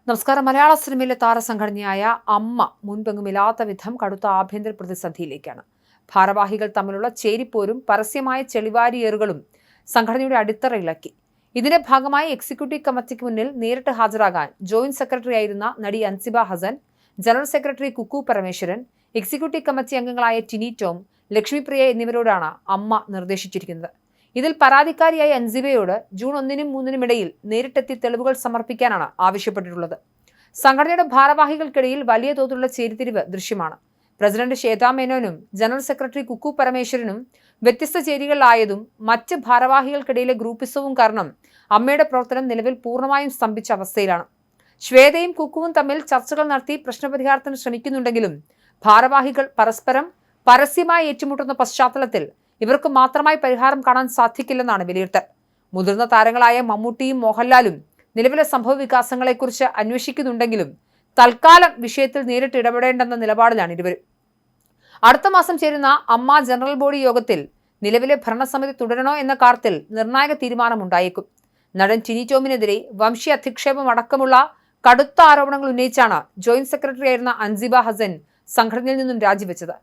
നമസ്കാരം. മലയാള സിനിമയിലെ താരസംഘടനയായ അമ്മ മുൻപെങ്ങുമില്ലാത്ത വിധം കടുത്ത ആഭ്യന്തര പ്രതിസന്ധിയിലേക്കാണ്. ഭാരവാഹികൾ തമ്മിലുള്ള ചേരിപ്പോരും പരസ്യമായ ചെളിവാരിയേറുകളും സംഘടനയുടെ അടിത്തറയിളക്കി. ഇതിന്റെ ഭാഗമായി എക്സിക്യൂട്ടീവ് കമ്മിറ്റിക്ക് മുന്നിൽ നേരിട്ട് ഹാജരാകാൻ ജോയിന്റ് സെക്രട്ടറിയായിരുന്ന നടി Ansiba Hasan, general secretary Kukku Parameswaran, executive committee അംഗങ്ങളായ ടിനി ടോം, ലക്ഷ്മിപ്രിയ എന്നിവരോടാണ് അമ്മ നിർദ്ദേശിച്ചിരിക്കുന്നത്. ഇതിൽ പരാതിക്കാരിയായ അൻസിബയോട് ജൂൺ 1-നും 3-നും ഇടയിൽ നേരിട്ടെത്തി തെളിവുകൾ സമർപ്പിക്കാനാണ് ആവശ്യപ്പെട്ടിട്ടുള്ളത്. സംഘടനയുടെ ഭാരവാഹികൾക്കിടയിൽ വലിയ തോതിലുള്ള ചേരിതിരിവ് ദൃശ്യമാണ്. പ്രസിഡന്റ് ശ്വേതാ മേനോനും ജനറൽ സെക്രട്ടറി കുക്കു പരമേശ്വരനും വ്യത്യസ്ത ചേരികളിലായതും മറ്റ് ഭാരവാഹികൾക്കിടയിലെ ഗ്രൂപ്പിസവും കാരണം അമ്മയുടെ പ്രവർത്തനം നിലവിൽ പൂർണ്ണമായും സ്തംഭിച്ച അവസ്ഥയിലാണ്. ശ്വേതയും കുക്കുവും തമ്മിൽ ചർച്ചകൾ നടത്തി പ്രശ്നപരിഹാരത്തിന് ശ്രമിക്കുന്നുണ്ടെങ്കിലും ഭാരവാഹികൾ പരസ്പരം പരസ്യമായി ഏറ്റുമുട്ടുന്ന പശ്ചാത്തലത്തിൽ ഇവർക്ക് മാത്രമായി പരിഹാരം കാണാൻ സാധിക്കില്ലെന്നാണ് വിലയിരുത്തൽ. മുതിർന്ന താരങ്ങളായ മമ്മൂട്ടിയും മോഹൻലാലും നിലവിലെ സംഭവ വികാസങ്ങളെക്കുറിച്ച് അന്വേഷിക്കുന്നുണ്ടെങ്കിലും തൽക്കാലം വിഷയത്തിൽ നേരിട്ട് ഇടപെടേണ്ടെന്ന നിലപാടിലാണ് ഇരുവരും. അടുത്ത മാസം ചേരുന്ന അമ്മ ജനറൽ ബോഡി യോഗത്തിൽ നിലവിലെ ഭരണസമിതി തുടരണോ എന്ന കാര്യത്തിൽ നിർണായക തീരുമാനമുണ്ടായേക്കും. നടൻ ടിനി ടോമിനെതിരെ വംശീയ അധിക്ഷേപം അടക്കമുള്ള കടുത്ത ആരോപണങ്ങൾ ഉന്നയിച്ചാണ് ജോയിന്റ് സെക്രട്ടറി ആയിരുന്ന അൻസിബ ഹസൻ സംഘടനയിൽ നിന്നും രാജിവെച്ചത്.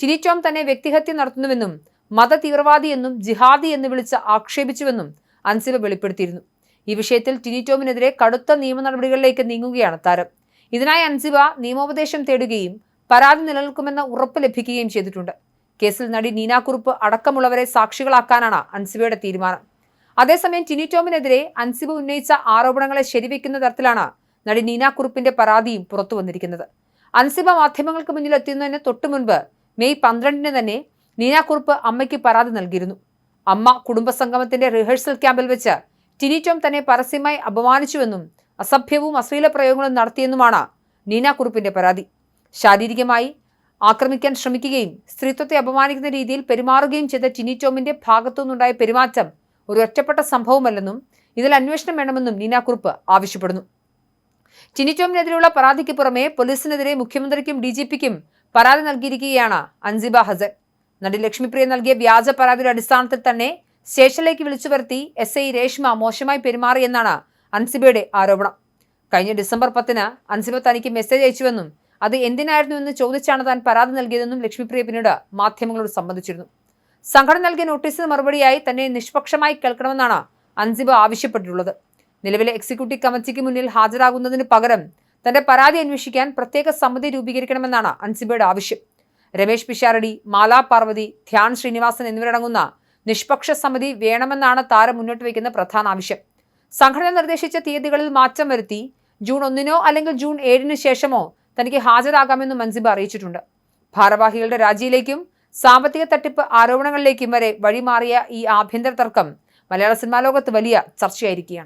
ടിനി ടോം തന്നെ വ്യക്തിഹത്യ നടത്തുന്നുവെന്നും മത തീവ്രവാദി എന്നും ജിഹാദി എന്ന് വിളിച്ച് ആക്ഷേപിച്ചുവെന്നും അൻസിബ വെളിപ്പെടുത്തിയിരുന്നു. ഈ വിഷയത്തിൽ ടിനി ടോമിനെതിരെ കടുത്ത നിയമ നടപടികളിലേക്ക് നീങ്ങുകയാണ് താരം. ഇതിനായി അൻസിബ നിയമോപദേശം തേടുകയും പരാതി നിലനിൽക്കുമെന്ന ഉറപ്പ് ലഭിക്കുകയും ചെയ്തിട്ടുണ്ട്. കേസിൽ നടി നീന കുറുപ്പ് അടക്കമുള്ളവരെ സാക്ഷികളാക്കാനാണ് അൻസിബയുടെ തീരുമാനം. അതേസമയം ടിനി ടോമിനെതിരെ അൻസിബ ഉന്നയിച്ച ആരോപണങ്ങളെ ശരിവെക്കുന്ന തരത്തിലാണ് നടി നീന കുറുപ്പിന്റെ പരാതിയും പുറത്തു വന്നിരിക്കുന്നത്. അൻസിബ മാധ്യമങ്ങൾക്ക് മുന്നിൽ എത്തുന്നതിന് തൊട്ടു മുൻപ് മെയ് 12-ന് തന്നെ നീന കുറുപ്പ് അമ്മയ്ക്ക് പരാതി നൽകിയിരുന്നു. അമ്മ കുടുംബസംഗമത്തിന്റെ റിഹേഴ്സൽ ക്യാമ്പിൽ വെച്ച് ടിനി ടോം തന്നെ പരസ്യമായി അപമാനിച്ചുവെന്നും അസഭ്യവും അശ്ലീല പ്രയോഗങ്ങളും നടത്തിയെന്നുമാണ് നീന കുറുപ്പിന്റെ പരാതി. ശാരീരികമായി ആക്രമിക്കാൻ ശ്രമിക്കുകയും സ്ത്രീത്വത്തെ അപമാനിക്കുന്ന രീതിയിൽ പെരുമാറുകയും ചെയ്ത ടിനി ടോമിന്റെ ഭാഗത്തുനിന്നുണ്ടായ പെരുമാറ്റം ഒരു ഒറ്റപ്പെട്ട സംഭവമല്ലെന്നും ഇതിൽ അന്വേഷണം വേണമെന്നും നീന കുറുപ്പ് ആവശ്യപ്പെടുന്നു. ടിനി ടോമിനെതിരെയുള്ള പരാതിക്ക് പുറമെ പോലീസിനെതിരെ മുഖ്യമന്ത്രിക്കും DGPക്കും പരാതി നൽകിയിരിക്കുകയാണ് അൻസിബ ഹസൻ. നടി ലക്ഷ്മിപ്രിയ നൽകിയ വ്യാജ പരാതിയുടെ അടിസ്ഥാനത്തിൽ തന്നെ സ്റ്റേഷനിലേക്ക് വിളിച്ചു വരുത്തി SI രേഷ്മ മോശമായി പെരുമാറിയെന്നാണ് അൻസിബയുടെ ആരോപണം. കഴിഞ്ഞ ഡിസംബർ 10-ന് അൻസിബ തനിക്ക് മെസ്സേജ് അയച്ചുവെന്നും അത് എന്തിനായിരുന്നു എന്ന് ചോദിച്ചാണ് താൻ പരാതി നൽകിയതെന്നും ലക്ഷ്മിപ്രിയ പിന്നീട് മാധ്യമങ്ങളോട് സംബന്ധിച്ചിരുന്നു. സംഘടന നൽകിയ നോട്ടീസിന് മറുപടിയായി തന്നെ നിഷ്പക്ഷമായി കേൾക്കണമെന്നാണ് അൻസിബ ആവശ്യപ്പെട്ടിട്ടുള്ളത്. നിലവിലെ എക്സിക്യൂട്ടീവ് കമ്മിറ്റിക്ക് മുന്നിൽ ഹാജരാകുന്നതിന് പകരം തന്റെ പരാതി അന്വേഷിക്കാൻ പ്രത്യേക സമിതി രൂപീകരിക്കണമെന്നാണ് അൻസിബയുടെ ആവശ്യം. രമേശ് പിഷാരടി, മാലാ പാർവതി, ധ്യാൻ ശ്രീനിവാസൻ എന്നിവരടങ്ങുന്ന നിഷ്പക്ഷ സമിതി വേണമെന്നാണ് താരം മുന്നോട്ട് വയ്ക്കുന്ന പ്രധാന ആവശ്യം. സംഘടന നിർദ്ദേശിച്ച തീയതികളിൽ മാറ്റം വരുത്തി ജൂൺ 1-നോ അല്ലെങ്കിൽ ജൂൺ 7-ന് ശേഷമോ തനിക്ക് ഹാജരാകാമെന്നും അൻസിബ അറിയിച്ചിട്ടുണ്ട്. ഭാരവാഹികളുടെ രാജിയിലേക്കും സാമ്പത്തിക തട്ടിപ്പ് ആരോപണങ്ങളിലേക്കും വരെ വഴിമാറിയ ഈ ആഭ്യന്തര തർക്കം മലയാള സിനിമാ ലോകത്ത് വലിയ ചർച്ചയായിരിക്കുകയാണ്.